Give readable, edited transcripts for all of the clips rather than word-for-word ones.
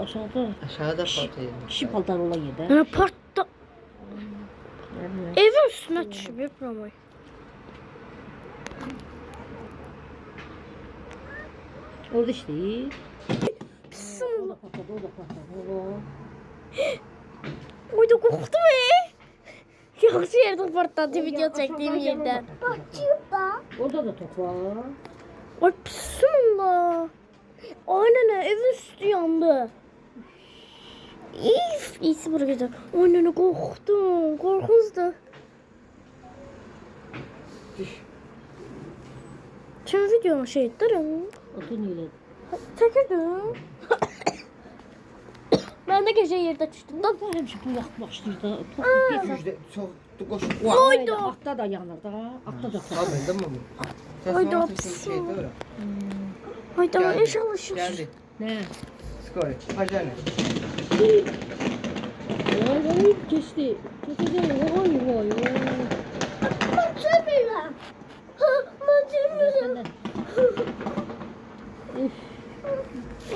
aşağıda. Aşağıda patlayın. Kişi paltar olan yerdə. Yəni partda Nerede? evin üstünə düşüb Ramay. Orada işləyir. Pisim. Orada patladı, orada patladı. Oy da qorxdum. Yaxşı yerdən partladı video çəkdiyim yerdən. Orada da top var. Ay pisim Allah. Aynen evin üstü yandı. İyisi buraya gidelim. Aynen korktum. Korkunçtu. Şimdi videonun şey ettirim. Otun ilə. Çekirdim. Ben de gece yerde düştüm. Tam həmişə bu yaxın başlayır da. Top bir Yüzde çok koş. Oydu. Atda da yanır da. Atda da top. Abi değil mi bu? Oydu, Sen pis şey oldu. değil mi? Ay tamam Geldi. inşallah şu. Geldi. Nə? Skor. Hacı Vay vay keçdi. Keçəcək. Vay vay vay. Çevirəm. Ben çevirəm.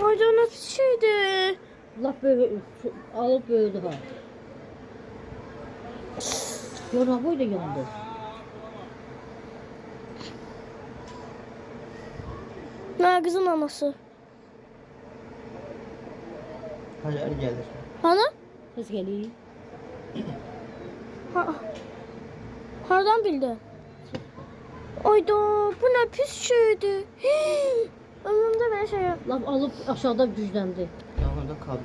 Ay da ne pis şeydi. Lap böyle alıp böyüdü ha. Yana boy da yandı. Ne kızın anası? Hacı Ali gelir. Bana? Ses gəlir. Ha. Hardan bildi? Ayda bu ne pis şeydi. Ömrümde böyle şey yok. Lap alıp aşağıda gücləndi. Yanında kaldı.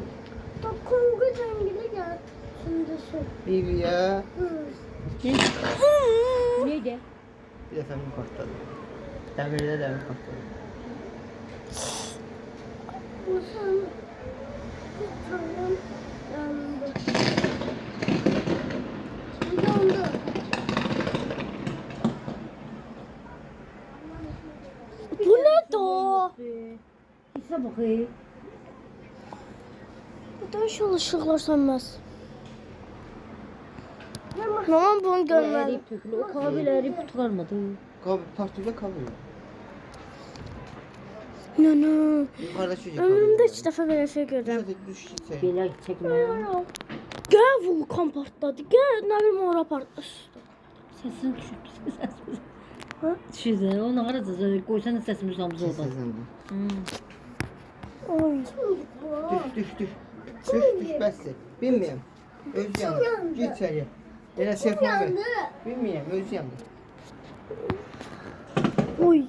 Bak kongu cengile gel. Şimdi şu. Bibiye. Neydi? Bir defa mi patladı? Demirde demir patladı. Bu sen. Tamam. Yandı. Yandı. Bu ne da? Hissə baxı. Bu da inşallah ışıklar sönmez. Mama bunu görmedi. Eriyib tökülür. O kabel eriyib qurtarmadı. Patladı kalıyor. Ne. Yukarıda çocuk Ömrümde hiç defa böyle şey görürüm. Şurada düş şey. Belə çəkmə. Gel vulkan partladı. Gel ne bileyim ora partladı. Səsin düşüb. Səsimiz. Ha? Düşürsən. Onu haracaq? Qoysana səsimiz hamımız orada. Seslendi. Oy. Düş bəsdir. Bilməyəm. Öz yandı. Git içəriyə. Elə şef var. Bilməyəm, öz yandı. Oy.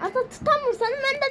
Ata tutamırsan ben de